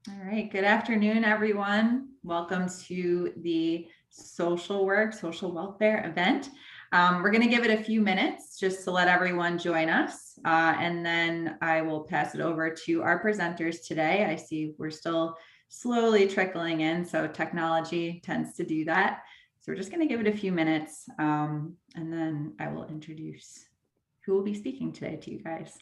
All right, good afternoon, everyone. Welcome to the social welfare event. We're going to give it a few minutes just to let everyone join us, and then I will pass it over to our presenters today. I see we're still slowly trickling in, so technology tends to do that. So we're just going to give it a few minutes, and then I will introduce who will be speaking today to you guys.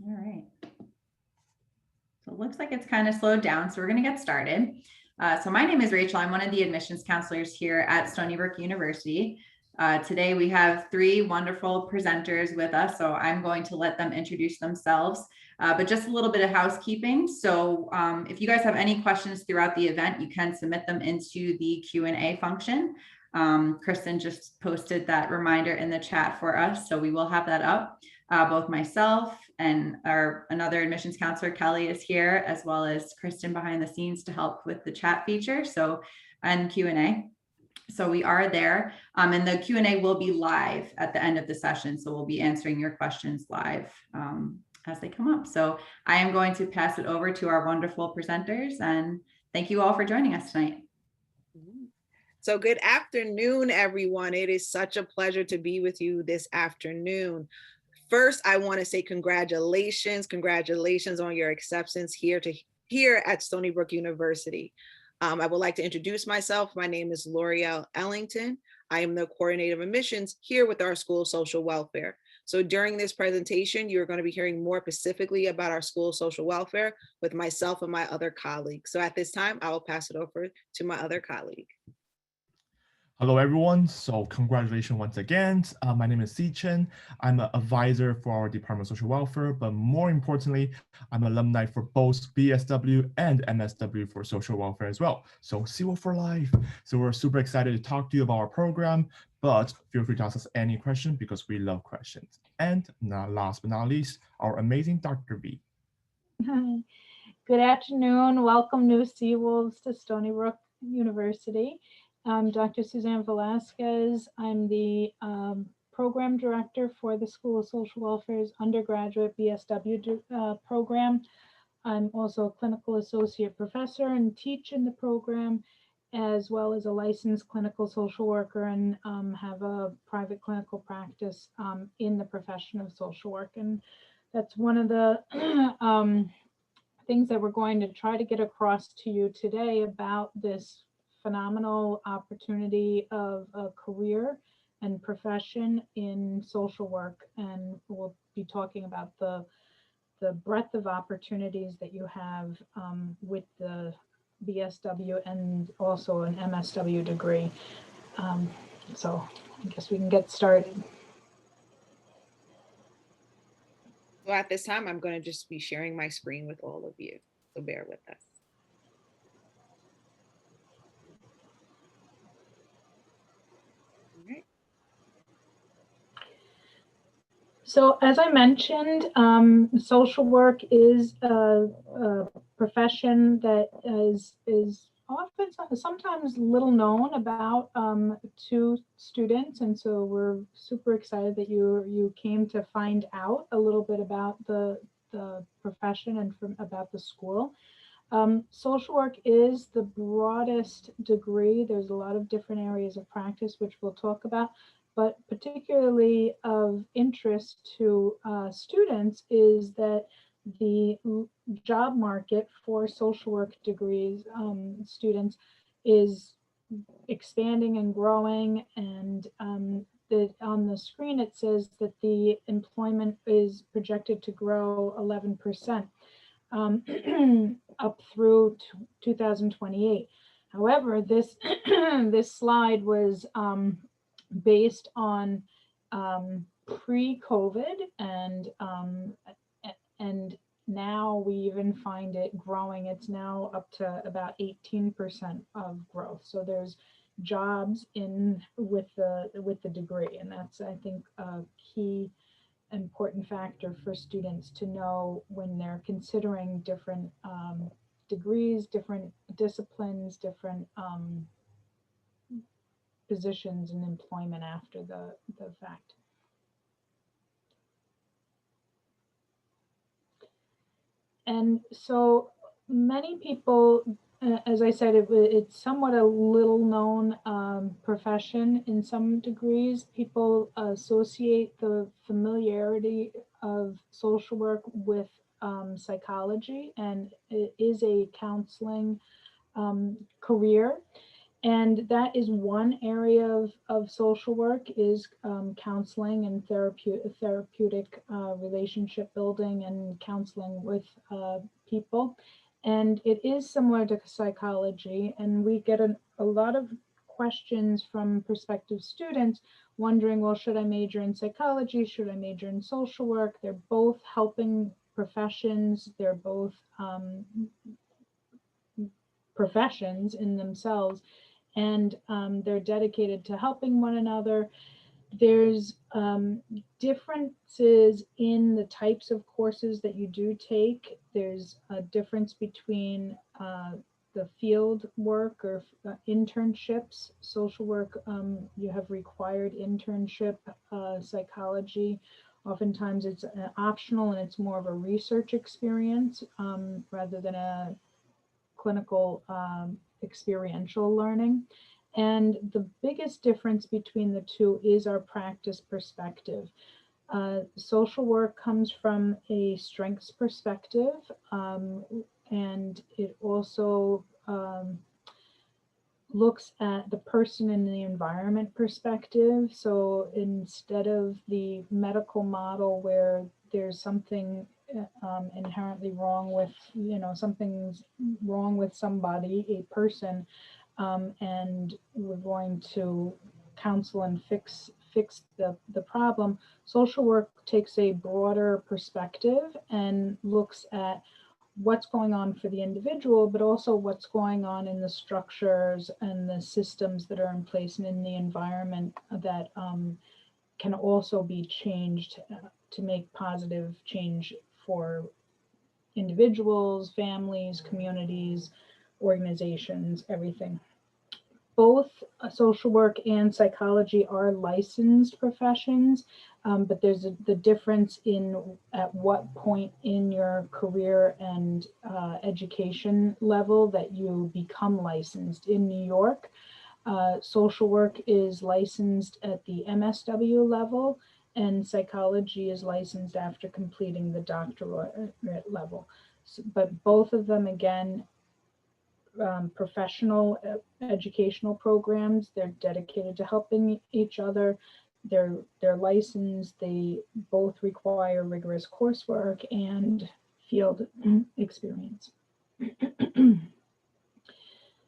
All right. So it looks like it's kind of slowed down, so we're going to get started. So my name is Rachel. I'm one of the admissions counselors here at Stony Brook University. Today we have three wonderful presenters with us, so I'm going to let them introduce themselves. But just a little bit of housekeeping. So if you guys have any questions throughout the event, you can submit them into the Q&A function. Kristen just posted that reminder in the chat for us, so we will have that up. Both myself and another admissions counselor, Kelly, is here, as well as Kristen behind the scenes to help with the chat feature, and Q&A. So we are there, and the Q&A will be live at the end of the session, so we'll be answering your questions live as they come up. So I am going to pass it over to our wonderful presenters, and thank you all for joining us tonight. So good afternoon, everyone. It is such a pleasure to be with you this afternoon. First, I want to say congratulations on your acceptance here at Stony Brook University. I would like to introduce myself. My name is L'Oreal Ellington. I am the coordinator of admissions here with our School of Social Welfare. So during this presentation, you're going to be hearing more specifically about our School of Social Welfare with myself and my other colleagues. So at this time, I will pass it over to my other colleague. Hello, everyone. So congratulations once again. My name is Si Chen. I'm an advisor for our Department of Social Welfare, but more importantly, I'm an alumni for both BSW and MSW for social welfare as well. So Civil for Life. So we're super excited to talk to you about our program, but feel free to ask us any question because we love questions. And now, last but not least, our amazing Dr. V. Hi. Good afternoon. Welcome, new Seawolves, to Stony Brook University. I'm Dr. Suzanne Velasquez. I'm the program director for the School of Social Welfare's undergraduate BSW program. I'm also a clinical associate professor and teach in the program, as well as a licensed clinical social worker, and have a private clinical practice in the profession of social work. And that's one of the things that we're going to try to get across to you today about this phenomenal opportunity of a career and profession in social work. And we'll be talking about the breadth of opportunities that you have with the BSW and also an MSW degree. So I guess we can get started. So at this time, I'm going to just be sharing my screen with all of you. So bear with us. So as I mentioned, social work is a profession that is often sometimes little known about to students, and so we're super excited that you came to find out a little bit about the profession and about the school. Social work is the broadest degree. There's a lot of different areas of practice which we'll talk about, but particularly of interest to students is that the job market for social work degrees students is expanding and growing, and that on the screen it says that the employment is projected to grow 11% up through 2028. However, this this slide was based on pre-COVID, and now we even find it growing. It's now up to about 18% of growth. So there's jobs in with the degree, and that's, I think, a key important factor for students to know when they're considering different degrees, different disciplines, different positions in employment after the fact. And so many people, as I said, it's somewhat a little known profession in some degrees. People associate the familiarity of social work with psychology, and it is a counseling career. And that is one area of social work, is counseling and therapeutic relationship building and counseling with people. And it is similar to psychology. And we get a lot of questions from prospective students wondering, well, should I major in psychology? Should I major in social work? They're both helping professions. They're both professions in themselves. And they're dedicated to helping one another. There's differences in the types of courses that you do take. There's a difference between the field work or internships. Social work, you have required internship. Psychology, oftentimes it's optional and it's more of a research experience rather than a clinical experiential learning. And the biggest difference between the two is our practice perspective. Social work comes from a strengths perspective, and it also looks at the person and the environment perspective. So instead of the medical model where there's something inherently wrong with, something's wrong with somebody, a person, and we're going to counsel and fix the problem. Social work takes a broader perspective and looks at what's going on for the individual, but also what's going on in the structures and the systems that are in place and in the environment that can also be changed to make positive change for individuals, families, communities, organizations, everything. Both social work and psychology are licensed professions, but there's the difference in at what point in your career and education level that you become licensed. In New York, social work is licensed at the MSW level, and psychology is licensed after completing the doctorate level. So, but both of them, again, professional educational programs. They're dedicated to helping each other. They're licensed. They both require rigorous coursework and field experience.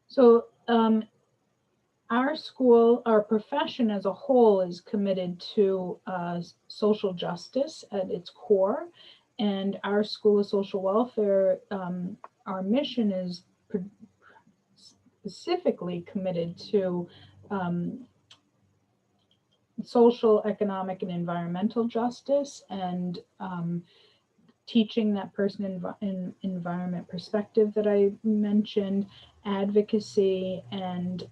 So our school, our profession as a whole is committed to social justice at its core. And our School of Social Welfare, our mission is specifically committed to social, economic, and environmental justice, and teaching that person environment perspective that I mentioned, advocacy, and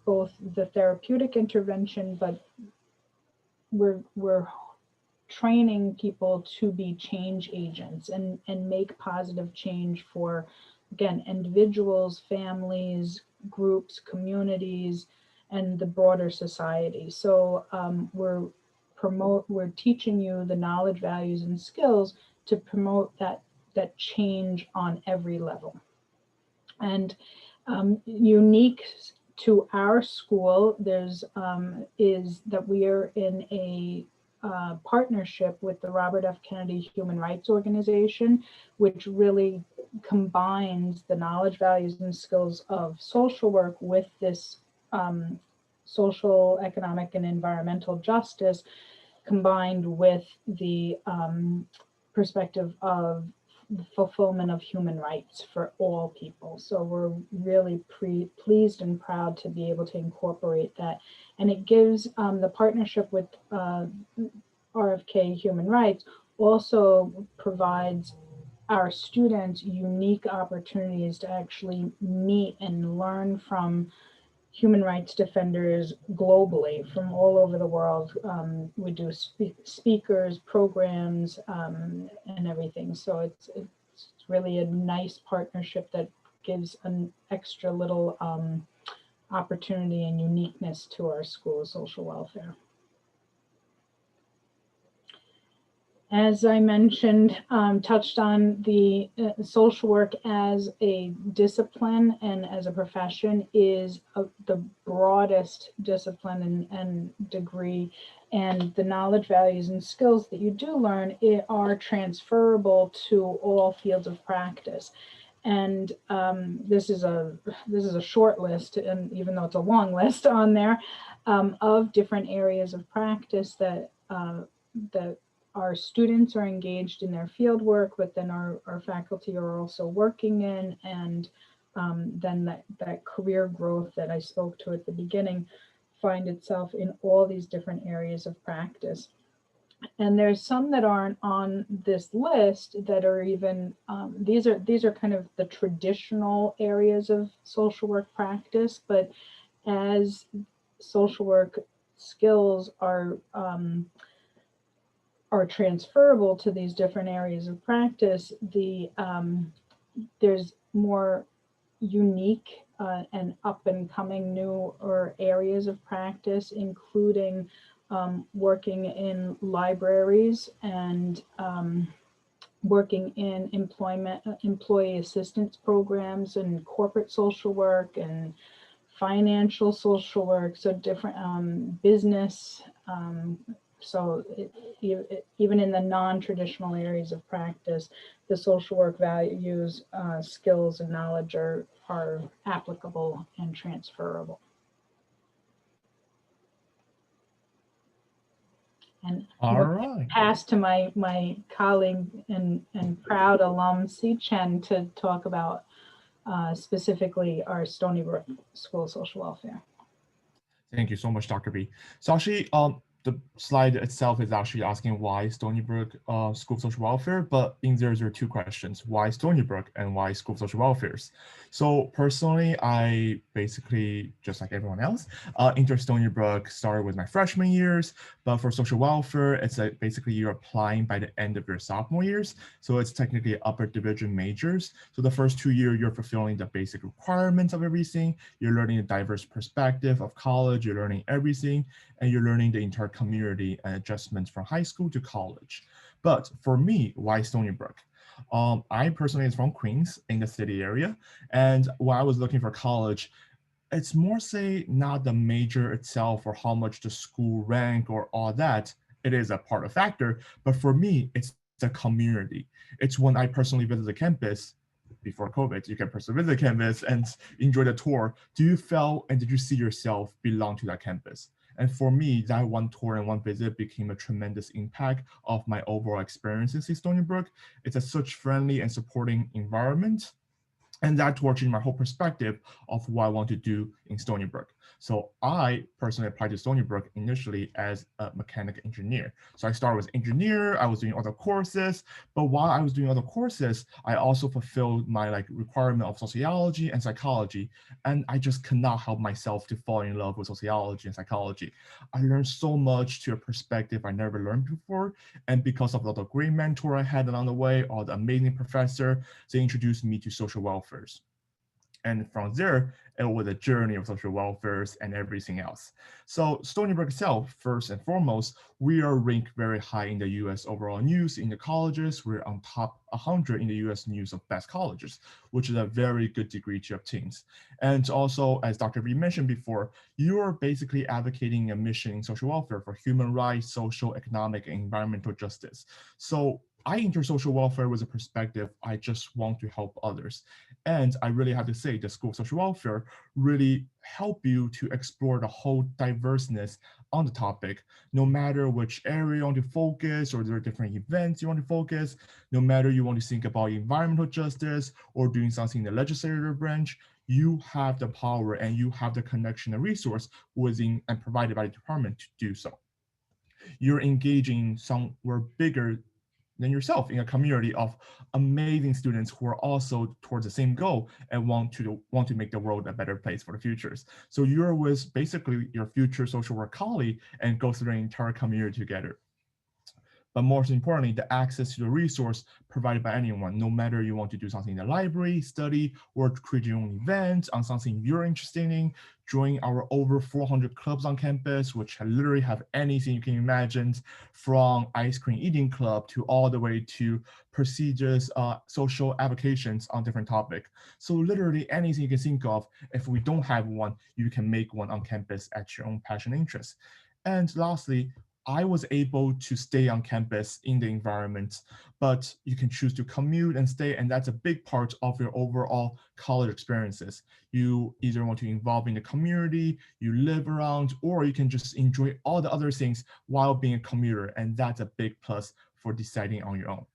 both the therapeutic intervention, but we're training people to be change agents and make positive change for, again, individuals, families, groups, communities, and the broader society. So we're teaching you the knowledge, values, and skills to promote that change on every level. And unique to our school, there's is that we are in a partnership with the Robert F. Kennedy Human Rights Organization, which really combines the knowledge, values, and skills of social work with this social, economic, and environmental justice, combined with the perspective of the fulfillment of human rights for all people. So we're really pleased and proud to be able to incorporate that. And it gives the partnership with RFK Human Rights also provides our students unique opportunities to actually meet and learn from human rights defenders globally from all over the world. We do speakers, programs, and everything. So it's really a nice partnership that gives an extra little opportunity and uniqueness to our school of social welfare. As I mentioned, touched on the social work as a discipline and as a profession is the broadest discipline and degree, and the knowledge, values, and skills that you do learn are transferable to all fields of practice. And this is a short list, and even though it's a long list on there, of different areas of practice that our students are engaged in their field work, but then our faculty are also working in, and then that career growth that I spoke to at the beginning find itself in all these different areas of practice. And there's some that aren't on this list that are even, these are kind of the traditional areas of social work practice, but as social work skills are transferable to these different areas of practice, there's more unique and up and coming newer areas of practice, including working in libraries and working in employee assistance programs and corporate social work and financial social work, so different business. So even in the non-traditional areas of practice, the social work values, skills, and knowledge are applicable and transferable. And pass to my colleague and proud alum, Si Chen, to talk about specifically our Stony Brook School of Social Welfare. Thank you so much, Dr. B. So actually, the slide itself is actually asking why Stony Brook School of Social Welfare, but in there are two questions: why Stony Brook and why School of Social Welfares? So personally, I basically, just like everyone else, entered Stony Brook started with my freshman years, but for social welfare, it's basically you're applying by the end of your sophomore years. So it's technically upper division majors. So the first 2 years, you're fulfilling the basic requirements of everything. You're learning a diverse perspective of college, you're learning everything, and you're learning the entire community and adjustments from high school to college. But for me, why Stony Brook? I personally is from Queens in the city area. And when I was looking for college, it's more say not the major itself or how much the school rank or all that. It is a part of factor, but for me, it's the community. It's when I personally visit the campus. Before COVID, you can personally visit the campus and enjoy the tour. Do you feel and did you see yourself belong to that campus? And for me, that one tour and one visit became a tremendous impact of my overall experiences in Stony Brook. It's a such friendly and supporting environment. And that changed my whole perspective of what I want to do in Stony Brook. So I personally applied to Stony Brook initially as a mechanical engineer. So I started as engineer, I was doing other courses, but while I was doing other courses, I also fulfilled my requirement of sociology and psychology. And I just cannot help myself to fall in love with sociology and psychology. I learned so much to a perspective I never learned before. And because of the great mentor I had along the way, or the amazing professor, they introduced me to social welfare. And from there, it was a journey of social welfare and everything else. So Stony Brook itself, first and foremost, we are ranked very high in the US overall news in the colleges. We're on top 100 in the US news of best colleges, which is a very good degree to obtain. And also, as Dr. B mentioned before, you are basically advocating a mission in social welfare for human rights, social, economic, and environmental justice. So I enter social welfare with a perspective, I just want to help others. And I really have to say the School of Social Welfare really help you to explore the whole diverseness on the topic, no matter which area you want to focus, or there are different events you want to focus, no matter you want to think about environmental justice or doing something in the legislative branch, you have the power and you have the connection and resource within and provided by the department to do so. You're engaging somewhere bigger than yourself in a community of amazing students who are also towards the same goal and want to make the world a better place for the futures. So you're with basically your future social work colleague and go through the entire community together. But most importantly, the access to the resource provided by anyone, no matter you want to do something in the library, study, or create your own event on something you're interested in, join our over 400 clubs on campus, which literally have anything you can imagine, from ice cream eating club to all the way to prestigious social applications on different topics. So literally anything you can think of, if we don't have one, you can make one on campus at your own passion and interest. And lastly, I was able to stay on campus in the environment, but you can choose to commute and stay, and that's a big part of your overall college experiences. You either want to involve in the community, you live around, or you can just enjoy all the other things while being a commuter, and that's a big plus for deciding on your own.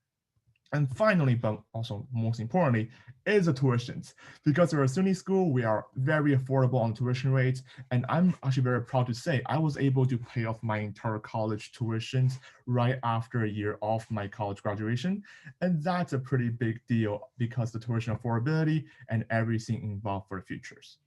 And finally, but also most importantly, is the tuitions. Because we're a SUNY school, we are very affordable on tuition rates. And I'm actually very proud to say I was able to pay off my entire college tuitions right after a year of my college graduation. And that's a pretty big deal because the tuition affordability and everything involved for the futures.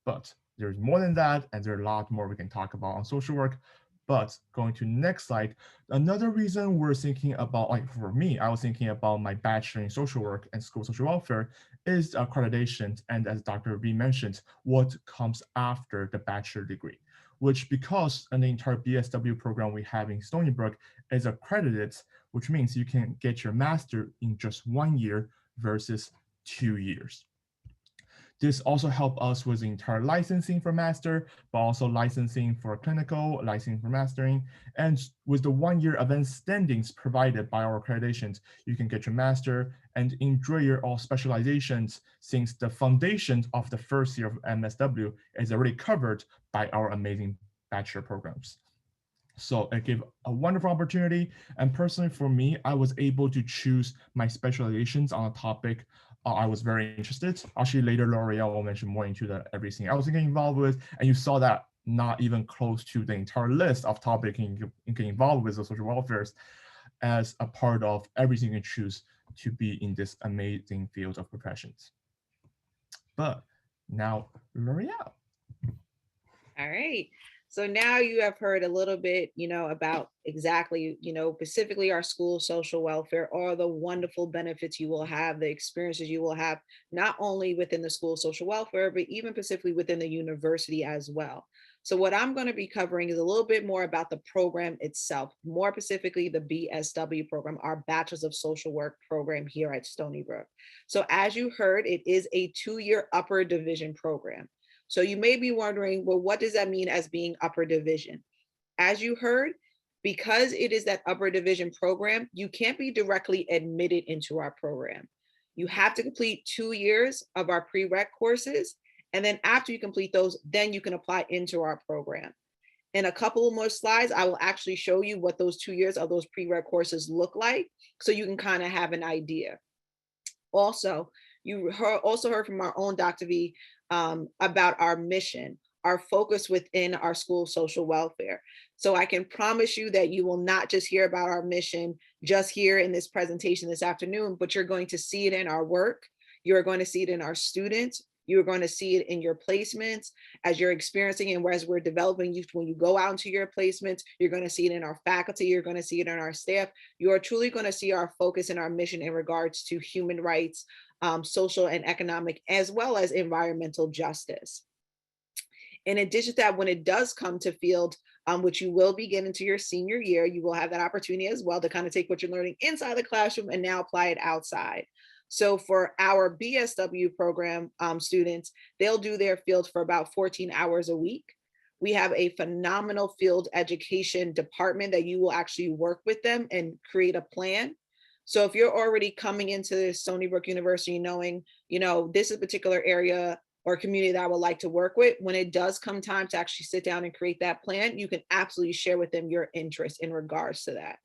But there's more than that, and there's a lot more we can talk about on social work. But going to next slide, another reason we're thinking about, like for me, I was thinking about my bachelor in social work and school social welfare is accreditation. And as Dr. B mentioned, what comes after the bachelor degree, which because an entire BSW program we have in Stony Brook is accredited, which means you can get your master in just 1 year versus 2 years. This also helps us with the entire licensing for master, but also licensing for clinical, licensing for mastering. And with the 1 year advanced standings provided by our accreditations, you can get your master and enjoy your all specializations, since the foundation of the first year of MSW is already covered by our amazing bachelor programs. So it gave a wonderful opportunity. And personally for me, I was able to choose my specializations on a topic I was very interested. Actually, later L'Oreal will mention more into everything I was getting involved with. And you saw that not even close to the entire list of topics you can get involved with the social welfare as a part of everything you can choose to be in this amazing field of professions. But now L'Oreal. All right. So now you have heard a little bit, about exactly, specifically our school social welfare, all the wonderful benefits you will have, the experiences you will have, not only within the school social welfare, but even specifically within the university as well. So what I'm going to be covering is a little bit more about the program itself, more specifically the BSW program, our Bachelor's of Social Work program here at Stony Brook. So as you heard, it is a 2-year upper division program. So you may be wondering, well, what does that mean as being upper division? As you heard, because it is that upper division program, you can't be directly admitted into our program. You have to complete 2 years of our Prereq courses. And then after you complete those, then you can apply into our program. In a couple of more slides, I will actually show you what those 2 years of those Prereq courses look like, so you can kind of have an idea. Also, you also heard from our own Dr. V about our mission, our focus within our school social welfare. So I can promise you that you will not just hear about our mission just here in this presentation this afternoon, but you're going to see it in our work. You're going to see it in our students. You're going to see it in your placements as you're experiencing and as we're developing you. When you go out into your placements, you're going to see it in our faculty. You're going to see it in our staff. You are truly going to see our focus and our mission in regards to human rights, social and economic, as well as environmental justice. In addition to that, when it does come to field, which you will begin into your senior year, you will have that opportunity as well to kind of take what you're learning inside the classroom and now apply it outside. So for our BSW program students, they'll do their field for about 14 hours a week. We have a phenomenal field education department that you will actually work with them and create a plan. So if you're already coming into Stony Brook University knowing, this is a particular area or community that I would like to work with, when it does come time to actually sit down and create that plan, you can absolutely share with them your interest in regards to that.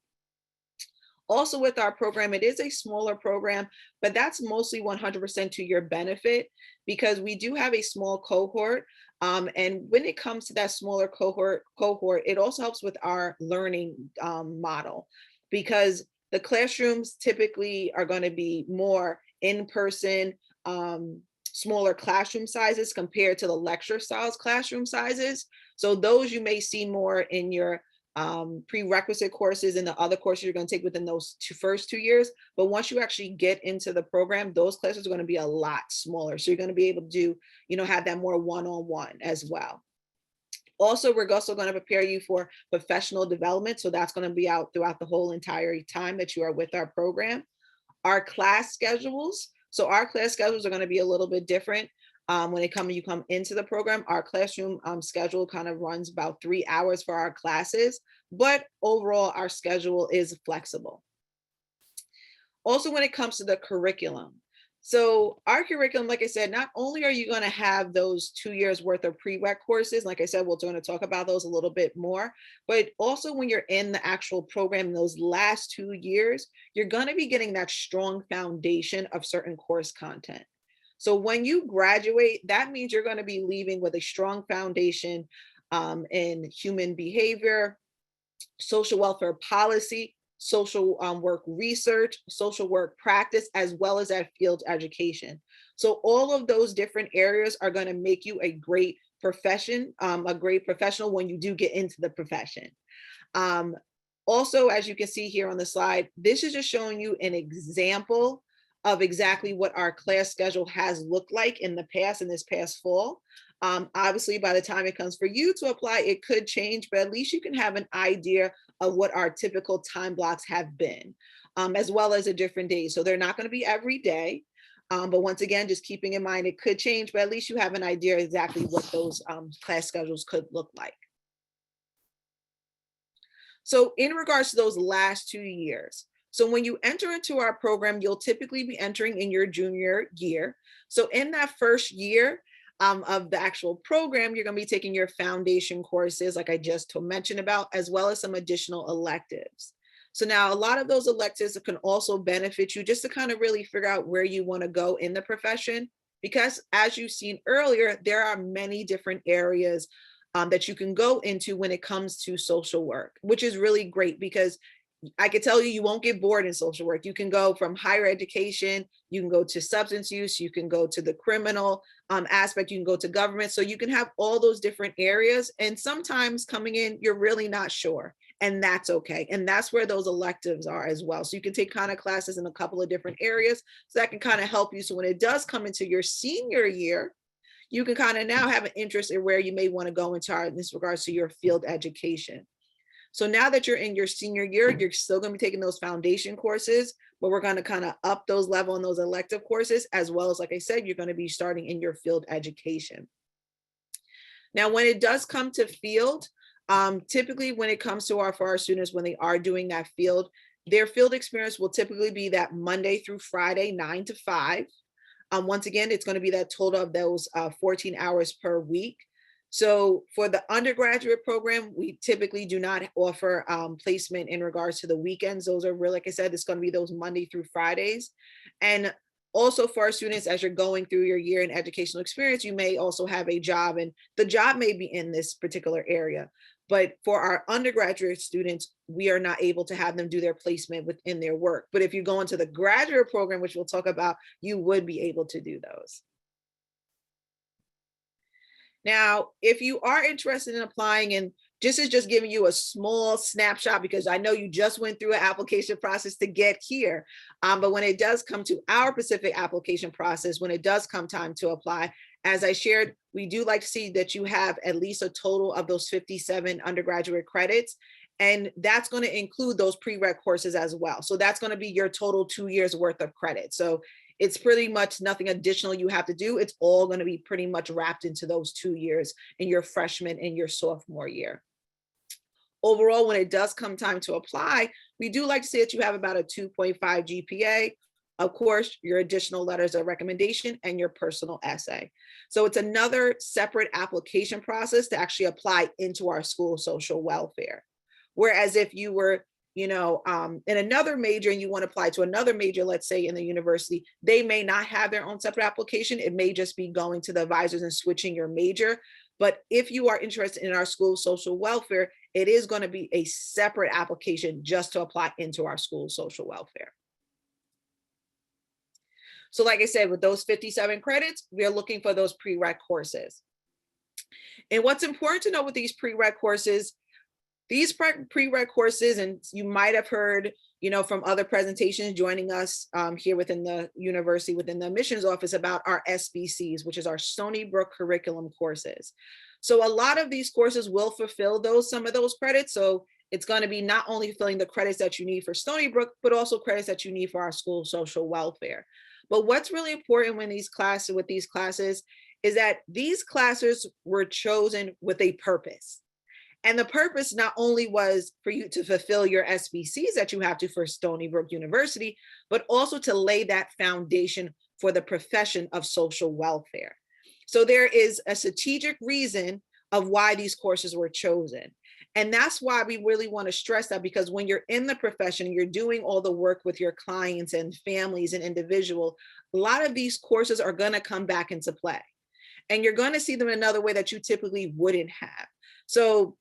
Also with our program, it is a smaller program, but that's mostly 100% to your benefit, because we do have a small cohort And when it comes to that smaller cohort, it also helps with our learning model, because the classrooms typically are going to be more in-person, smaller classroom sizes compared to the lecture styles classroom sizes. So those you may see more in your prerequisite courses and the other courses you're going to take within those first 2 years. But once you actually get into the program, those classes are going to be a lot smaller. So you're going to be able to do, have that more one-on-one as well. Also, we're also going to prepare you for professional development. So that's going to be out throughout the whole entire time that you are with our program. Our class schedules. So our class schedules are going to be a little bit different. When you come into the program, our classroom schedule kind of runs about 3 hours for our classes, but overall our schedule is flexible. Also, when it comes to the curriculum, so our curriculum, like I said, not only are you going to have those 2 years worth of prereq courses, like I said, we're going to talk about those a little bit more, but also when you're in the actual program in those last 2 years, you're going to be getting that strong foundation of certain course content. So when you graduate, that means you're going to be leaving with a strong foundation in human behavior, social welfare policy, social work research, social work practice, as well as that field education. So all of those different areas are going to make you a great professional when you do get into the profession. Also, as you can see here on the slide, this is just showing you an example of exactly what our class schedule has looked like in the past, in this past fall. Obviously, by the time it comes for you to apply, it could change, but at least you can have an idea of what our typical time blocks have been, as well as a different days. So they're not going to be every day, but once again, just keeping in mind it could change, but at least you have an idea exactly what those class schedules could look like. So in regards to those last 2 years, so when you enter into our program, you'll typically be entering in your junior year. So in that first year of the actual program, you're going to be taking your foundation courses, like I just mentioned about, as well as some additional electives. So now a lot of those electives can also benefit you just to kind of really figure out where you want to go in the profession, because as you've seen earlier, there are many different areas that you can go into when it comes to social work, which is really great because I can tell you, you won't get bored in social work. You can go from higher education, you can go to substance use, you can go to the criminal aspect, you can go to government. So you can have all those different areas. And sometimes coming in, you're really not sure. And that's okay. And that's where those electives are as well. So you can take kind of classes in a couple of different areas. So that can kind of help you. So when it does come into your senior year, you can kind of now have an interest in where you may want to go into in this regards to your field education. So now that you're in your senior year, you're still going to be taking those foundation courses, but we're going to kind of up those level on those elective courses, as well as, like I said, you're going to be starting in your field education. Now, when it does come to field, typically when it comes to for our students, when they are doing that field, their field experience will typically be that Monday through Friday, 9 to 5. Once again, it's going to be that total of those 14 hours per week. So for the undergraduate program, we typically do not offer placement in regards to the weekends. Those are really, like I said, it's going to be those Monday through Fridays. And also for our students, as you're going through your year in educational experience, you may also have a job, and the job may be in this particular area. But for our undergraduate students, we are not able to have them do their placement within their work. But if you go into the graduate program, which we'll talk about, you would be able to do those. Now, if you are interested in applying, and this is just giving you a small snapshot because I know you just went through an application process to get here. But when it does come to our specific application process, when it does come time to apply, as I shared, we do like to see that you have at least a total of those 57 undergraduate credits. And that's going to include those prereq courses as well. So that's going to be your total 2 years worth of credit. So it's pretty much nothing additional you have to do. It's all going to be pretty much wrapped into those 2 years in your freshman and your sophomore year. Overall, when it does come time to apply, we do like to say that you have about a 2.5 GPA, of course, your additional letters of recommendation and your personal essay. So it's another separate application process to actually apply into our school social welfare. Whereas if you were in another major and you want to apply to another major, let's say in the university, they may not have their own separate application. It may just be going to the advisors and switching your major. But if you are interested in our school social welfare, it is going to be a separate application just to apply into our school social welfare. So like I said, with those 57 credits, we are looking for those prereq courses. And what's important to know with these prereq courses, prereq courses, and you might have heard, from other presentations joining us here within the university, within the admissions office, about our SBCs, which is our Stony Brook curriculum courses. So a lot of these courses will fulfill some of those credits. So it's going to be not only fulfilling the credits that you need for Stony Brook, but also credits that you need for our school social welfare. But what's really important with these classes is that these classes were chosen with a purpose. And the purpose not only was for you to fulfill your SBCs that you have to for Stony Brook University, but also to lay that foundation for the profession of social welfare. So there is a strategic reason of why these courses were chosen. And that's why we really want to stress that, because when you're in the profession, you're doing all the work with your clients and families and individuals, a lot of these courses are going to come back into play. And you're going to see them in another way that you typically wouldn't have. So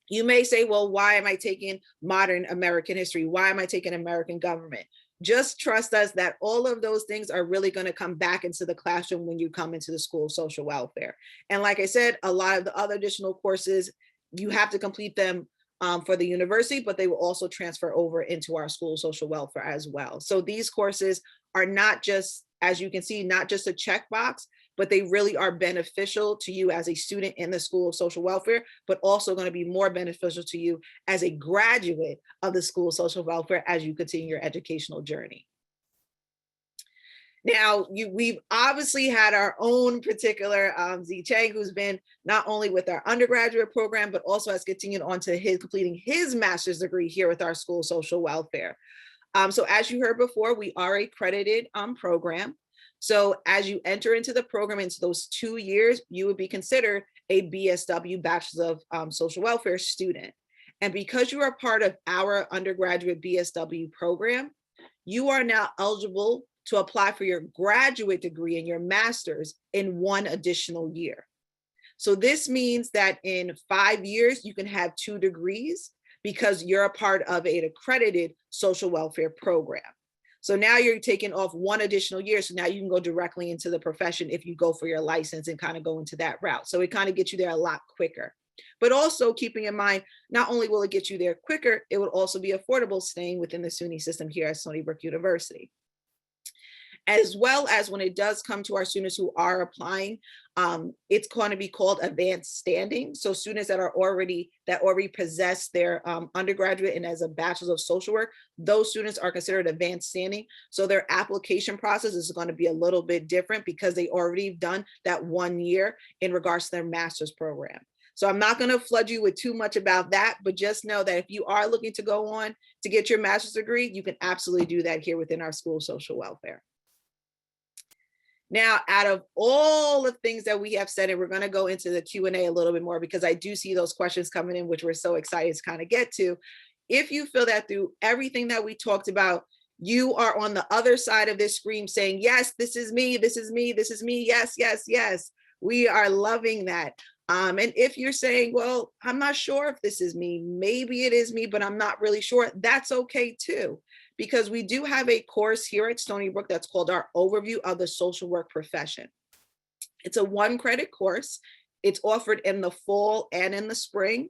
you may say, well, why am I taking modern American history? Why am I taking American government? Just trust us that all of those things are really going to come back into the classroom when you come into the school of social welfare. And like I said, a lot of the other additional courses, you have to complete them for the university, but they will also transfer over into our school social welfare as well. So these courses are not just, as you can see, not just a checkbox, but they really are beneficial to you as a student in the School of Social Welfare, but also going to be more beneficial to you as a graduate of the School of Social Welfare as you continue your educational journey. Now, we've obviously had our own particular Z Chang, who's been not only with our undergraduate program, but also has continued on to completing his master's degree here with our School of Social Welfare. So as you heard before, we are a accredited program. So as you enter into the program, into those 2 years, you would be considered a BSW, Bachelor of Social Welfare student. And because you are part of our undergraduate BSW program, you are now eligible to apply for your graduate degree and your master's in 1 additional year. So this means that in 5 years, you can have 2 degrees because you're a part of an accredited social welfare program. So now you're taking off 1 additional year. So now you can go directly into the profession if you go for your license and kind of go into that route. So it kind of gets you there a lot quicker. But also keeping in mind, not only will it get you there quicker, it will also be affordable staying within the SUNY system here at Stony Brook University. As well as when it does come to our students who are applying, it's going to be called advanced standing. So students that already possess their undergraduate and as a bachelor's of social work, those students are considered advanced standing. So their application process is going to be a little bit different because they already done that 1 year in regards to their master's program. So I'm not going to flood you with too much about that, but just know that if you are looking to go on to get your master's degree, you can absolutely do that here within our School of Social Welfare. Now, out of all the things that we have said, and we're going to go into the Q&A a little bit more because I do see those questions coming in, which we're so excited to kind of get to. If you feel that through everything that we talked about, you are on the other side of this screen saying, yes, this is me, this is me, this is me, yes, yes, yes. We are loving that. And if you're saying, well, I'm not sure if this is me, maybe it is me, but I'm not really sure, that's okay too. Because we do have a course here at Stony Brook that's called our Overview of the Social Work Profession. It's a 1-credit course. It's offered in the fall and in the spring.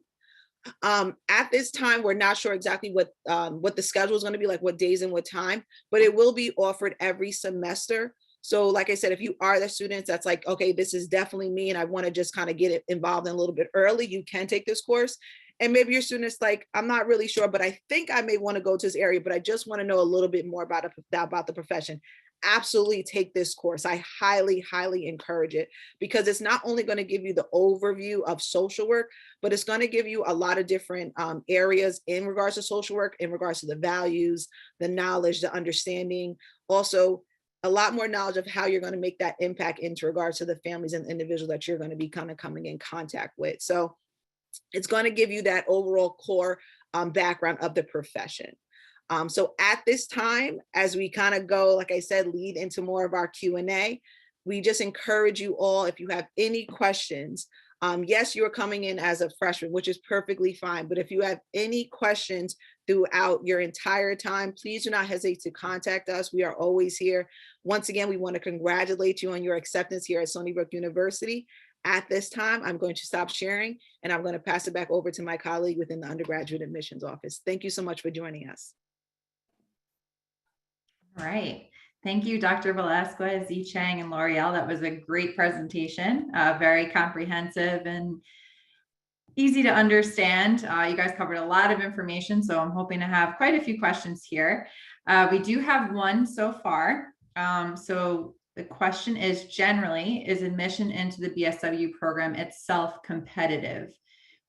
At this time, we're not sure exactly what the schedule is going to be, like what days and what time, but it will be offered every semester. So like I said, if you are the students that's like, okay, this is definitely me and I want to just kind of get involved in a little bit early, you can take this course. And maybe your students like, I'm not really sure, but I think I may want to go to this area, but I just want to know a little bit more about the profession. Absolutely take this course. I highly, highly encourage it because it's not only going to give you the overview of social work, but it's going to give you a lot of different areas in regards to social work, in regards to the values, the knowledge, the understanding, also a lot more knowledge of how you're going to make that impact into regards to the families and individuals that you're going to be kind of coming in contact with. So it's going to give you that overall core background of the profession. So at this time, as we kind of go, like I said, lead into more of our Q&A, we just encourage you all, if you have any questions, Yes, you're coming in as a freshman, which is perfectly fine. But if you have any questions throughout your entire time, please do not hesitate to contact us. We are always here. Once again, we want to congratulate you on your acceptance here at Stony Brook University. At this time, I'm going to stop sharing and I'm going to pass it back over to my colleague within the undergraduate admissions office. Thank you so much for joining us. All right. Thank you, Dr. Velasquez, Z Chang, and L'Oreal. That was a great presentation, very comprehensive and easy to understand. You guys covered a lot of information, so I'm hoping to have quite a few questions here. We do have one so far. So the question is, generally, is admission into the BSW program itself competitive?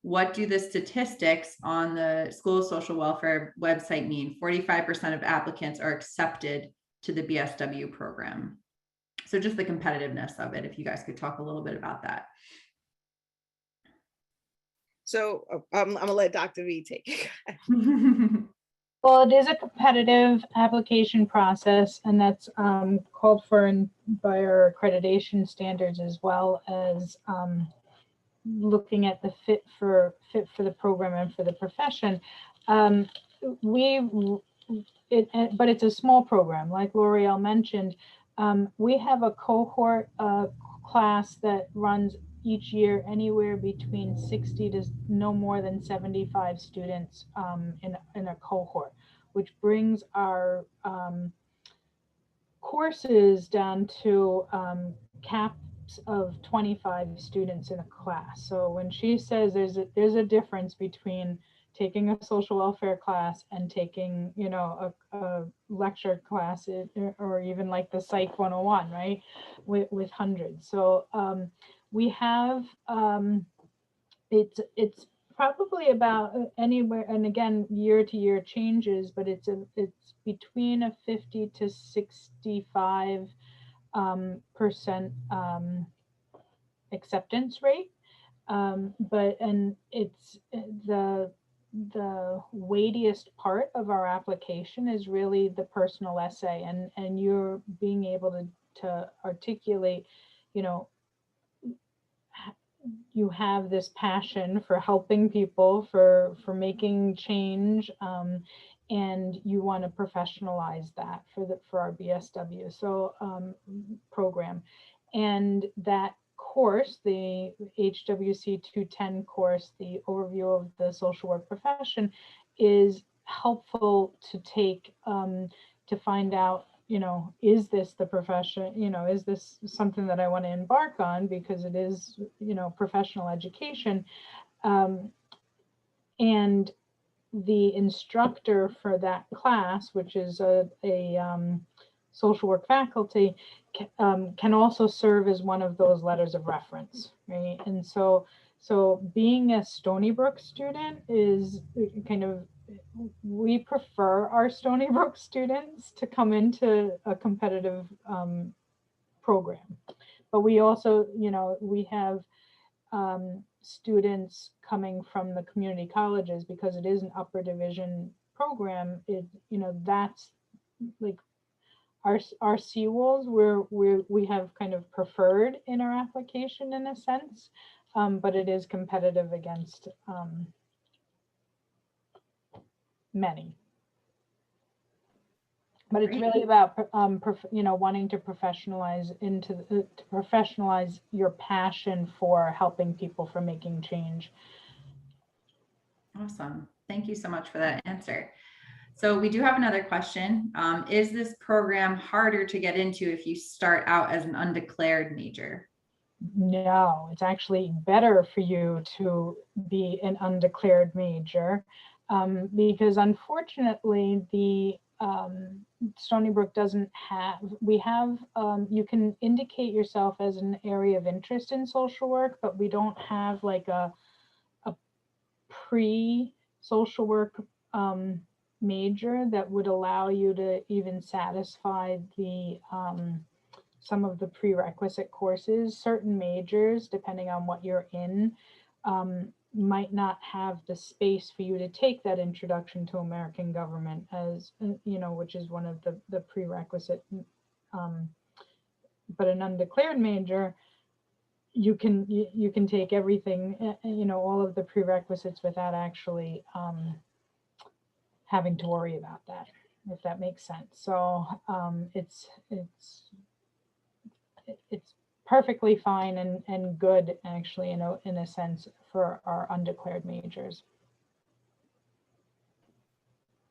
What do the statistics on the School of Social Welfare website mean? 45% of applicants are accepted to the BSW program. So just the competitiveness of it, if you guys could talk a little bit about that. So I'm gonna let Dr. V take it. Well, it is a competitive application process, and that's called for by our accreditation standards, as well as looking at the fit for the program and for the profession. But it's a small program, like L'Oreal mentioned. We have a cohort class that runs each year anywhere between 60 to no more than 75 students in a cohort, which brings our courses down to caps of 25 students in a class. So when she says there's a difference between taking a social welfare class and taking, you know, a lecture class, or even like the Psych 101, right, with hundreds. So we have, it's probably about anywhere, and again, year to year changes, but it's between a 50 to 65 percent acceptance rate. And it's the weightiest part of our application is really the personal essay, and you're being able to articulate, you know, you have this passion for helping people, for making change, and you want to professionalize that for our BSW program. And that course, the HWC 210 course, the overview of the social work profession, is helpful to take to find out, you know, is this the profession, you know, is this something that I want to embark on, because it is, you know, professional education. And the instructor for that class, which is a social work faculty, can also serve as one of those letters of reference, right? And so being a Stony Brook student is kind of, we prefer our Stony Brook students to come into a competitive program. But we also, you know, we have students coming from the community colleges, because it is an upper division program. It, you know, that's like our CWOs we have kind of preferred in our application in a sense, but it is competitive against many. But it's really about you know, wanting to professionalize to professionalize your passion for helping people, for making change. Awesome. Thank you so much for that answer. So we do have another question. Is this program harder to get into if you start out as an undeclared major? No, it's actually better for you to be an undeclared major, because unfortunately the Stony Brook doesn't have, we have, you can indicate yourself as an area of interest in social work, but we don't have like a pre-social work major that would allow you to even satisfy the some of the prerequisite courses. Certain majors, depending on what you're in, might not have the space for you to take that introduction to American government, as you know, which is one of the prerequisite. But an undeclared major, you can take everything, all of the prerequisites without actually having to worry about that, if that makes sense. So it's perfectly fine and good, actually, in a sense, for our undeclared majors.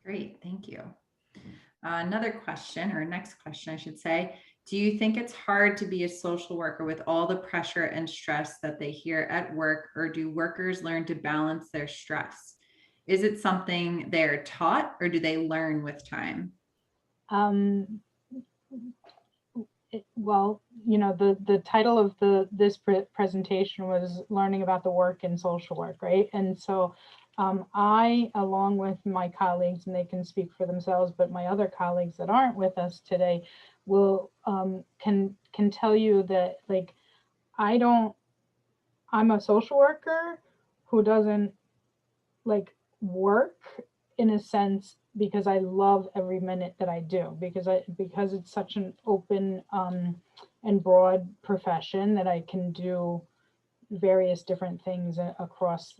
Great, thank you. Another question, or next question, I should say. Do you think it's hard to be a social worker with all the pressure and stress that they hear at work, or do workers learn to balance their stress? Is it something they're taught, or do they learn with time? Well, the title of this presentation was learning about the work in social work, right? And so I, along with my colleagues, and they can speak for themselves, but my other colleagues that aren't with us today will can tell you that, like, I'm a social worker who doesn't like work in a sense because I love every minute that I do, because it's such an open and broad profession that I can do various different things across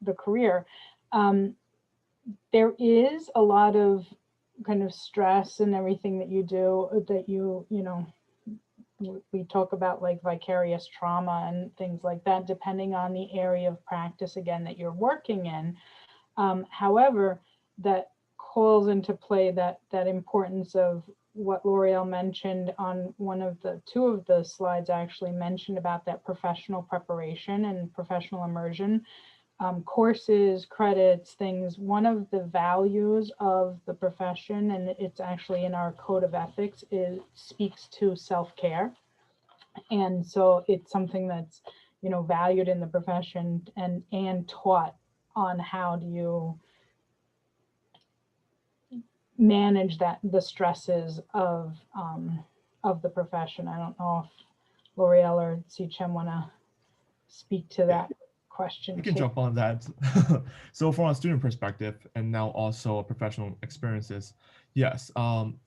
the career. There is a lot of kind of stress and everything that you do that we talk about, like vicarious trauma and things like that, depending on the area of practice, again, that you're working in. However, that calls into play that importance of what L'Oreal mentioned on two of the slides, actually mentioned about that professional preparation and professional immersion. Courses, credits, things. One of the values of the profession, and it's actually in our code of ethics, speaks to self-care. And so it's something that's, valued in the profession and taught on how do you manage the stresses of the profession. I don't know if L'Oreal or Suzanne want to speak to that question. You can jump on that. So from a student perspective, and now also professional experiences, yes,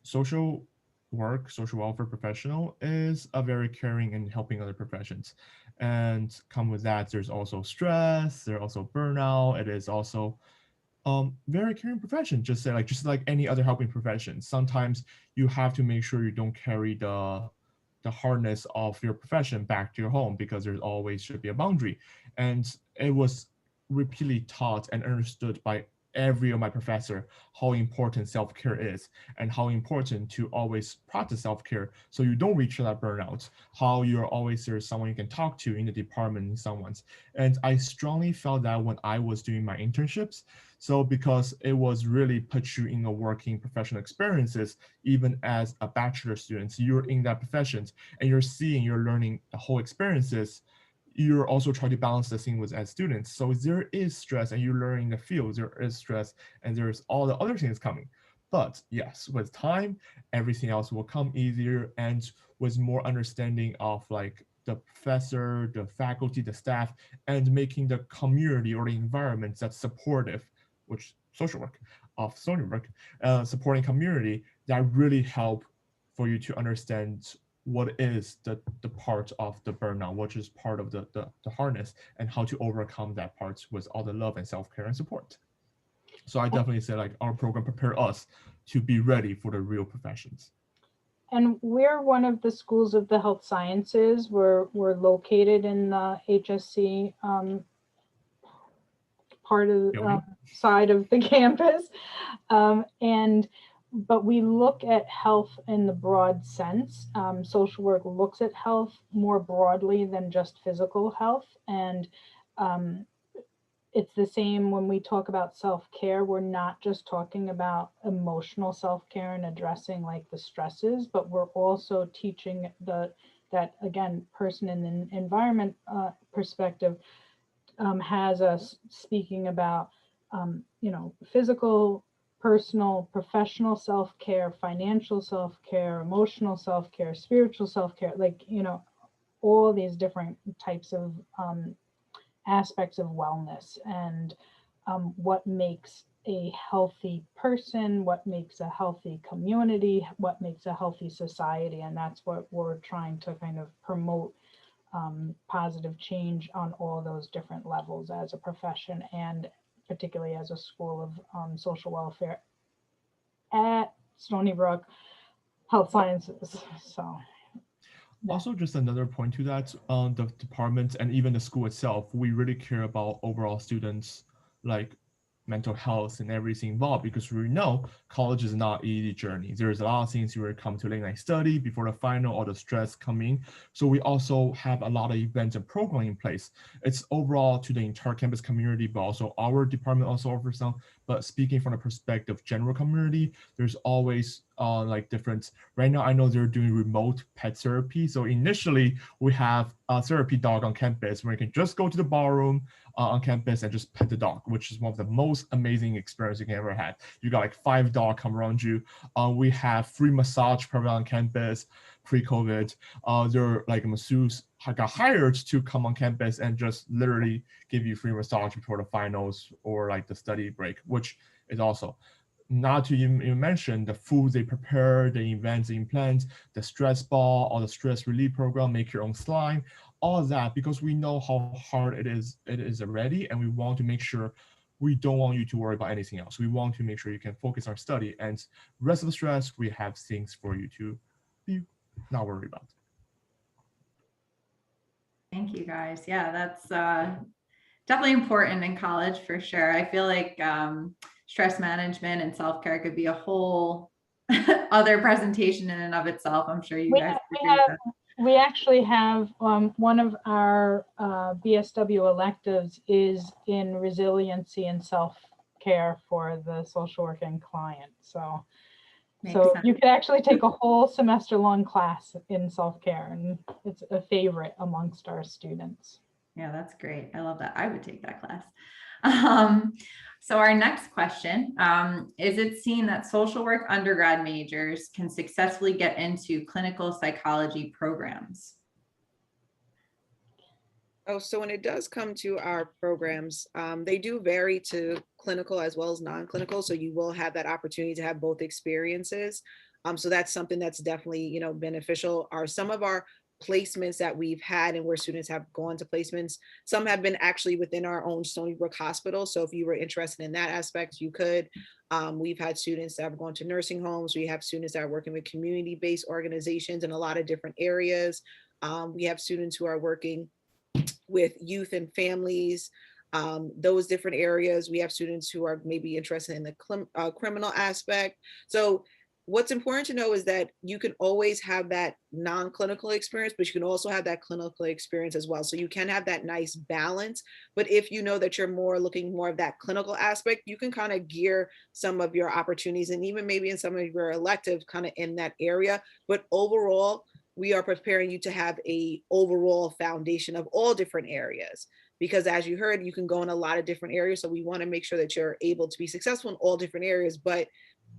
social work, social welfare professional is a very caring and helping other professions. And come with that, there's also stress, there's also burnout. It is also very caring profession, just like any other helping profession. Sometimes you have to make sure you don't carry the hardness of your profession back to your home, because there always should be a boundary. And it was repeatedly taught and understood by every of my professor how important self-care is, and how important to always practice self-care so you don't reach that burnout, how you're always there's someone you can talk to in the department, someone's. And I strongly felt that when I was doing my internships. So because it was really put you in a working professional experiences, even as a bachelor student, you're in that profession and you're learning the whole experiences. You're also trying to balance the thing with as students. So there is stress and you're learning the field, there is stress and there's all the other things coming. But yes, with time, everything else will come easier, and with more understanding of like the professor, the faculty, the staff, and making the community or the environment that's supportive, which social work of Stony Brook, supporting community, that really help for you to understand what is the part of the burnout, which is part of the hardness, and how to overcome that part with all the love and self-care and support. So I definitely say like our program prepare us to be ready for the real professions. And we're one of the schools of the health sciences. We're located in the HSC part of the side of the campus. But we look at health in the broad sense. Social work looks at health more broadly than just physical health. And it's the same when we talk about self-care. We're not just talking about emotional self-care and addressing like the stresses, but we're also teaching that again, person in the environment perspective has us speaking about, physical, personal, professional self-care, financial self-care, emotional self-care, spiritual self-care, all these different types of aspects of wellness, and what makes a healthy person, what makes a healthy community, what makes a healthy society. And that's what we're trying to kind of promote positive change on all those different levels as a profession and particularly as a school of social welfare at Stony Brook Health Sciences. So Also, just another point to that, the department and even the school itself, we really care about overall students, like mental health and everything involved, because we know college is not an easy journey. There's a lot of things you will come to late night study before the final, all the stress coming. So we also have a lot of events and programming in place. It's overall to the entire campus community, but also our department also offers some. But speaking from the perspective of general community, there's always like different. Right now, I know they're doing remote pet therapy. So initially, we have a therapy dog on campus where you can just go to the ballroom on campus and just pet the dog, which is one of the most amazing experience you can ever have. You got like 5 dogs come around you. We have free massage program on campus pre-COVID. They're like masseuse got hired to come on campus and just literally give you free massage before the finals or like the study break, which is also not to even mention the food they prepare, the events they plan, the stress ball, or the stress relief program, make your own slime, all of that, because we know how hard it is already, and we want to make sure we don't want you to worry about anything else. We want to make sure you can focus on study, and rest of the stress, we have things for you to be not worried about. Thank you, guys. Yeah, that's definitely important in college for sure. I feel like stress management and self-care could be a whole other presentation in and of itself. I'm sure you guys agree with that. We actually have one of our BSW electives is in resiliency and self-care for the social work and client. So you could actually take a whole semester-long class in self-care, and it's a favorite amongst our students. Yeah, that's great. I love that. I would take that class. So our next question, is it seen that social work undergrad majors can successfully get into clinical psychology programs? Oh, so when it does come to our programs, they do vary to clinical as well as non-clinical. So you will have that opportunity to have both experiences. So that's something that's definitely, beneficial. Are some of our placements that we've had and where students have gone to placements, some have been actually within our own Stony Brook Hospital. So if you were interested in that aspect, you could. We've had students that have gone to nursing homes. We have students that are working with community-based organizations in a lot of different areas. We have students who are working with youth and families, those different areas. We have students who are maybe interested in the criminal aspect. So what's important to know is that you can always have that non-clinical experience, but you can also have that clinical experience as well. So you can have that nice balance. But if you know that you're looking more of that clinical aspect, you can kind of gear some of your opportunities and even maybe in some of your electives kind of in that area. But overall, we are preparing you to have a overall foundation of all different areas, because as you heard, you can go in a lot of different areas. So we want to make sure that you're able to be successful in all different areas. But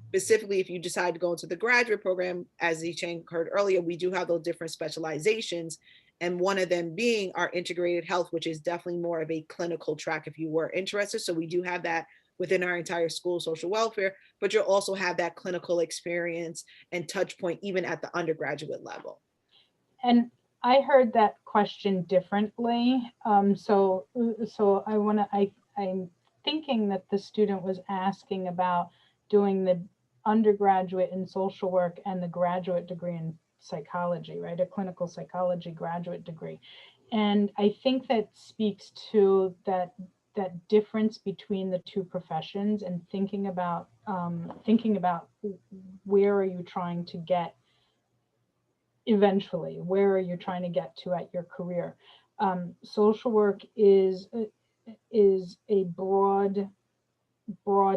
specifically, if you decide to go into the graduate program, as Zicheng heard earlier, we do have those different specializations. And one of them being our integrated health, which is definitely more of a clinical track if you were interested. So we do have that within our entire school social welfare, but you'll also have that clinical experience and touch point even at the undergraduate level. And I heard that question differently. So I'm thinking that the student was asking about doing the undergraduate in social work and the graduate degree in psychology, right? A clinical psychology graduate degree. And I think that speaks to that difference between the two professions and thinking about where are you trying to get eventually, where are you trying to get to at your career? Social work is a broad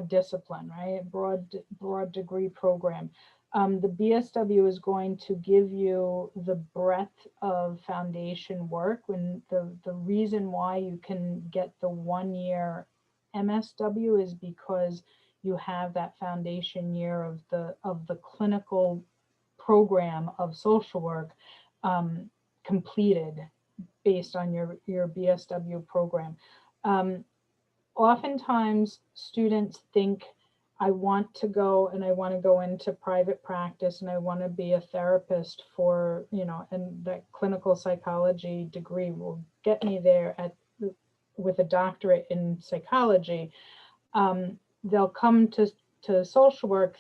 discipline, right? Broad degree program. The BSW is going to give you the breadth of foundation work. When the reason why you can get the 1-year MSW is because you have that foundation year of the clinical program of social work completed based on your BSW program. Oftentimes students think I want to go into private practice, and I want to be a therapist for, and that clinical psychology degree will get me there with a doctorate in psychology. They'll come to social work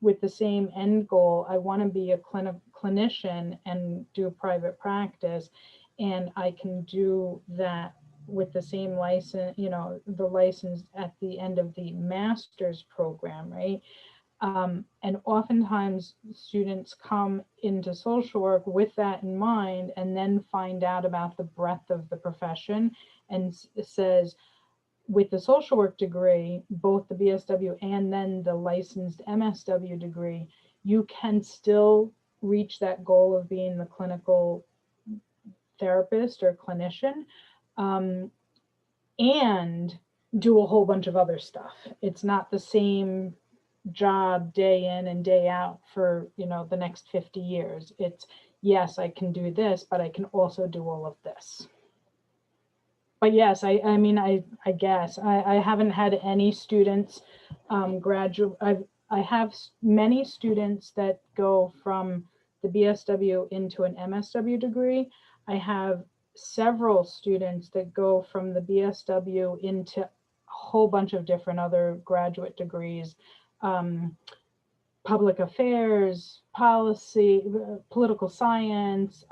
with the same end goal. I want to be a clinician and do private practice, and I can do that with the same license, the license at the end of the master's program, right? And oftentimes students come into social work with that in mind, and then find out about the breadth of the profession, and says, with the social work degree, both the BSW and then the licensed MSW degree, you can still reach that goal of being the clinical therapist or clinician, and do a whole bunch of other stuff. It's not the same job day in and day out for, the next 50 years. It's, yes, I can do this, but I can also do all of this. But yes, I guess I haven't had any students graduate. I have many students that go from the BSW into an MSW degree. I have several students that go from the BSW into a whole bunch of different other graduate degrees. Public affairs, policy, political science.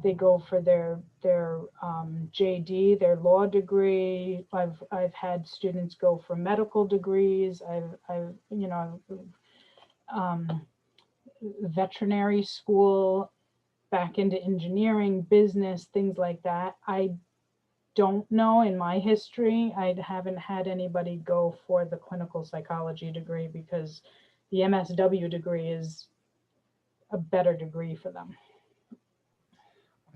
They go for their JD, their law degree. I've had students go for medical degrees. I've veterinary school, back into engineering, business, things like that. I don't know, in my history, I haven't had anybody go for the clinical psychology degree, because the MSW degree is a better degree for them.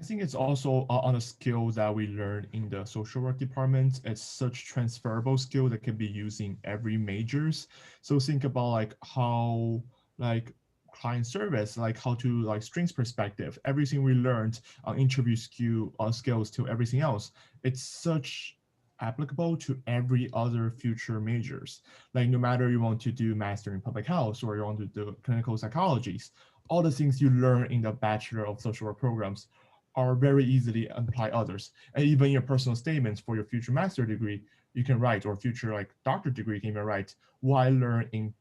I think it's also on a skill that we learn in the social work department. It's such transferable skill that can be used in every majors. So think about like how like client service, like how to like strings perspective, everything we learned on interview skills to everything else. It's such applicable to every other future majors. Like no matter you want to do master in public health or you want to do clinical psychologies, all the things you learn in the Bachelor of Social Work programs are very easily apply others. And even your personal statements for your future master degree, you can write, or future like doctor degree, you can even write what I learned in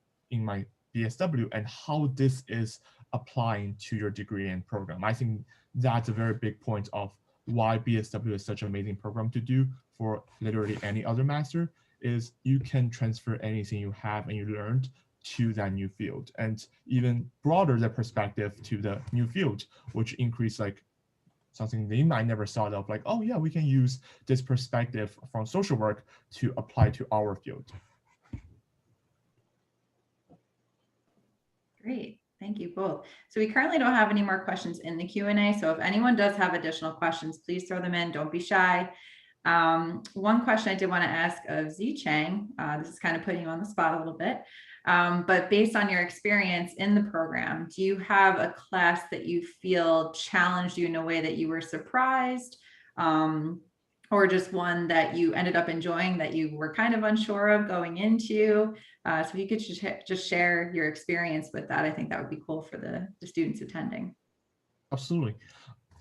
my BSW and how this is applying to your degree and program. I think that's a very big point of why BSW is such an amazing program to do for literally any other master, is you can transfer anything you have and you learned to that new field, and even broader the perspective to the new field, which increase like something they might never thought of, like, oh yeah, we can use this perspective from social work to apply to our field. Great, thank you both. So we currently don't have any more questions in the Q&A. So if anyone does have additional questions, please throw them in, don't be shy. One question I did want to ask of Zicheng, this is kind of putting you on the spot a little bit, but based on your experience in the program, do you have a class that you feel challenged you in a way that you were surprised, or just one that you ended up enjoying that you were kind of unsure of going into? So if you could just share your experience with that, I think that would be cool for the students attending. Absolutely.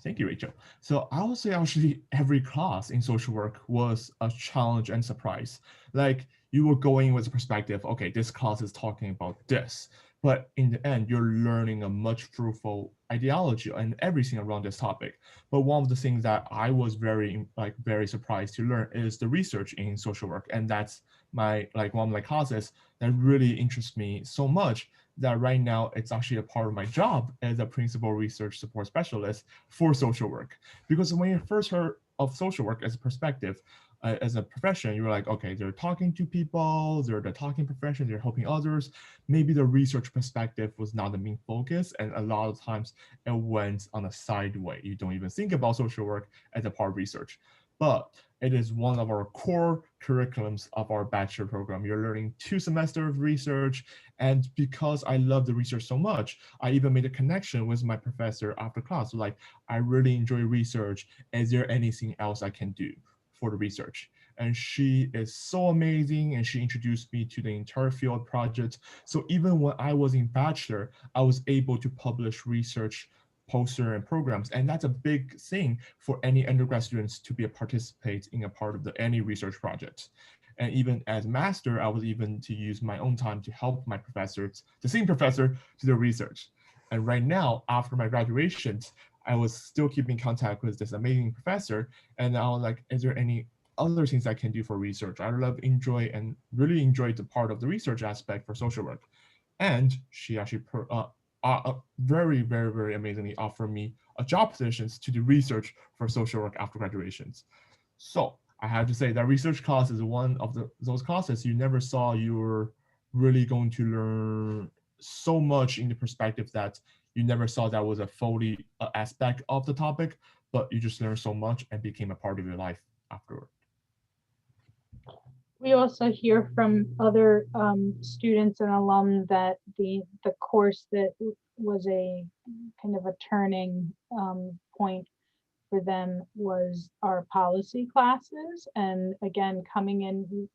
Thank you, Rachel. So I would say actually every class in social work was a challenge and surprise. Like you were going with the perspective, okay, this class is talking about this, but in the end, you're learning a much fruitful ideology and everything around this topic. But one of the things that I was very surprised to learn is the research in social work. And that's one of my classes that really interests me so much that right now it's actually a part of my job as a principal research support specialist for social work. Because when you first heard of social work as a perspective, as a profession, you're like, okay, they're talking to people, they're the talking profession, they're helping others. Maybe the research perspective was not the main focus, and a lot of times it went on a side way. You don't even think about social work as a part of research. But it is one of our core curriculums of our bachelor program. You're learning 2 semesters of research. And because I love the research so much, I even made a connection with my professor after class. So like, I really enjoy research. Is there anything else I can do for the research? and she is so amazing, and she introduced me to the entire field project. So even when I was in bachelor, I was able to publish research poster and programs, and that's a big thing for any undergrad students to be a participate in a part of any research project. And even as master, I was even to use my own time to help my professors, the same professor, to do research. And right now, after my graduation, I was still keeping contact with this amazing professor, and I was like, is there any other things I can do for research? I enjoy and really enjoyed the part of the research aspect for social work. And she actually very, very, very amazingly offered me a job positions to do research for social work after graduations. So I have to say that research class is one of those classes you never saw you were really going to learn so much in the perspective that you never saw that was a fully aspect of the topic, but you just learned so much and became a part of your life afterward. We also hear from other students and alum that the course that was a kind of a turning point for them was our policy classes. And again, coming in,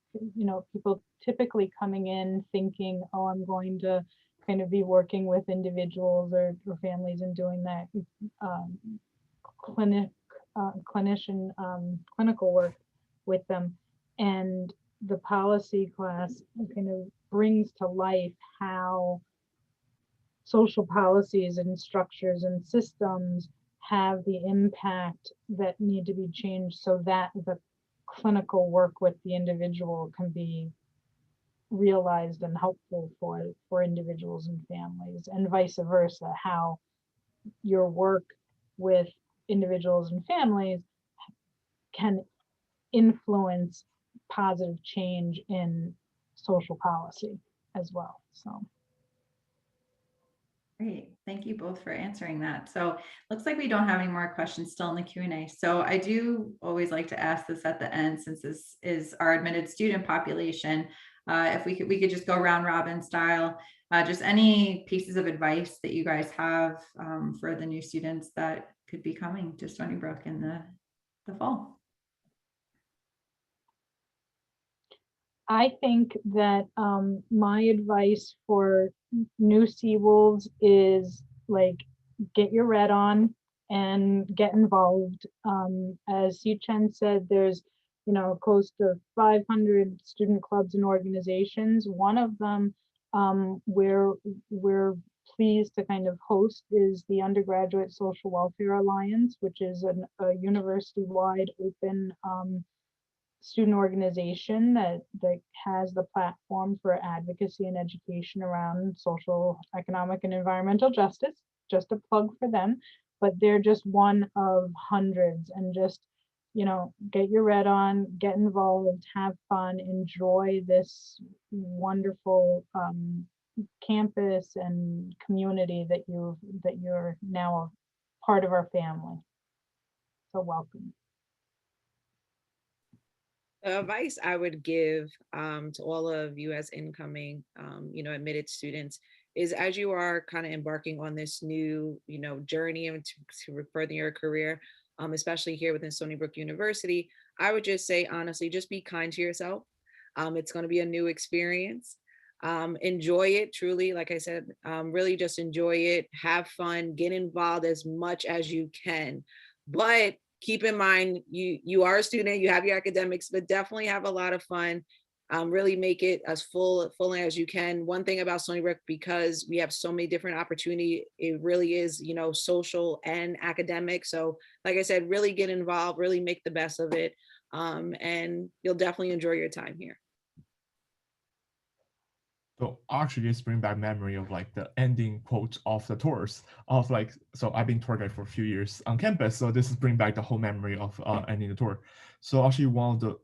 people typically coming in thinking, oh, I'm going to kind of be working with individuals or families and doing that clinical work with them. And the policy class kind of brings to life how social policies and structures and systems have the impact that need to be changed so that the clinical work with the individual can be realized and helpful for individuals and families, and vice versa, how your work with individuals and families can influence positive change in social policy as well. So great. Thank you both for answering that. So looks like we don't have any more questions still in the Q&A. So I do always like to ask this at the end, since this is our admitted student population. If we could just go round robin style, just any pieces of advice that you guys have for the new students that could be coming to Stony Brook in the fall. I think that my advice for new Seawolves is like, get your red on and get involved. As Chen said, there's close to 500 student clubs and organizations. One of them we're pleased to kind of host is the Undergraduate Social Welfare Alliance, which is a university-wide open student organization that has the platform for advocacy and education around social, economic, and environmental justice. Just a plug for them, but they're just one of hundreds. And just get your red on, get involved, have fun, enjoy this wonderful campus and community that you're now a part of our family. So welcome. The advice I would give to all of you as incoming, admitted students is, as you are kind of embarking on this new, journey to further your career, especially here within Stony Brook University, I would just say, honestly, just be kind to yourself. It's going to be a new experience. Enjoy it truly. Like I said, really just enjoy it, have fun, get involved as much as you can. But keep in mind, you are a student, you have your academics, but definitely have a lot of fun. Really make it as full as you can. One thing about Stony Brook, because we have so many different opportunities, it really is, social and academic. So like I said, really get involved, really make the best of it. And you'll definitely enjoy your time here. So actually, this brings back memory of like the ending quote of the tours of like, so I've been tour guide for a few years on campus. So this is bring back the whole memory of ending the tour. So actually, one of the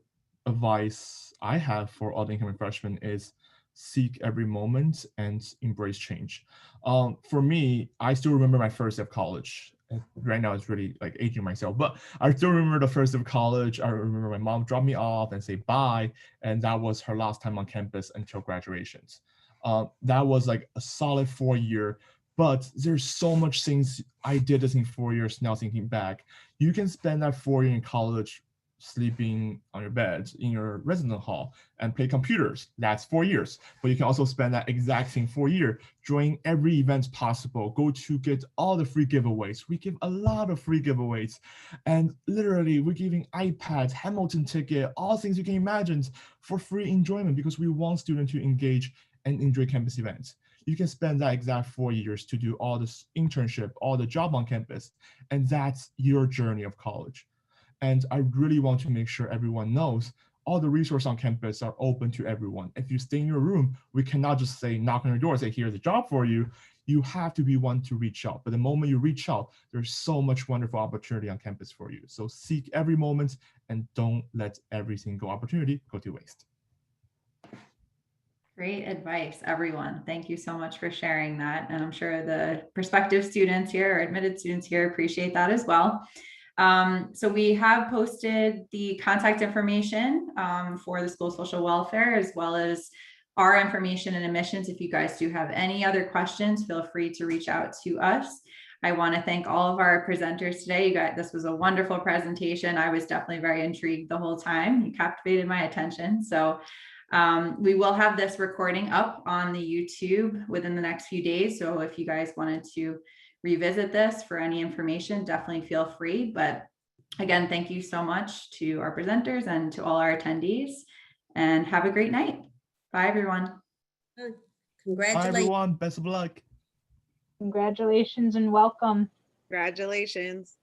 advice I have for all the incoming freshmen is seek every moment and embrace change. For me, I still remember my first day of college. Right now, it's really like aging myself, but I still remember the first day of college. I remember my mom dropped me off and say bye, and that was her last time on campus until graduations. That was like a solid 4 year, but there's so much things I did this in 4 years now thinking back. You can spend that 4 year in college sleeping on your bed in your resident hall and play computers. That's 4 years. But you can also spend that exact same 4 year join every event possible, go to get all the free giveaways. We give a lot of free giveaways. And literally we're giving iPads, Hamilton ticket, all things you can imagine for free enjoyment because we want students to engage and enjoy campus events. You can spend that exact 4 years to do all this internship, all the job on campus, and that's your journey of college. And I really want to make sure everyone knows all the resources on campus are open to everyone. If you stay in your room, we cannot just say, knock on your door, say, here's a job for you. You have to be one to reach out. But the moment you reach out, there's so much wonderful opportunity on campus for you. So seek every moment and don't let every single opportunity go to waste. Great advice, everyone. Thank you so much for sharing that. And I'm sure the prospective students here or admitted students here appreciate that as well. So we have posted the contact information for the school social welfare, as well as our information and admissions. If you guys do have any other questions, feel free to reach out to us. I want to thank all of our presenters today. You guys, this was a wonderful presentation. I was definitely very intrigued the whole time. You captivated my attention. So we will have this recording up on the YouTube within the next few days. So if you guys wanted to revisit this for any information, definitely feel free. But again, thank you so much to our presenters and to all our attendees, and have a great night. Bye, everyone. Congratulations. Bye, everyone. Best of luck. Congratulations and welcome. Congratulations.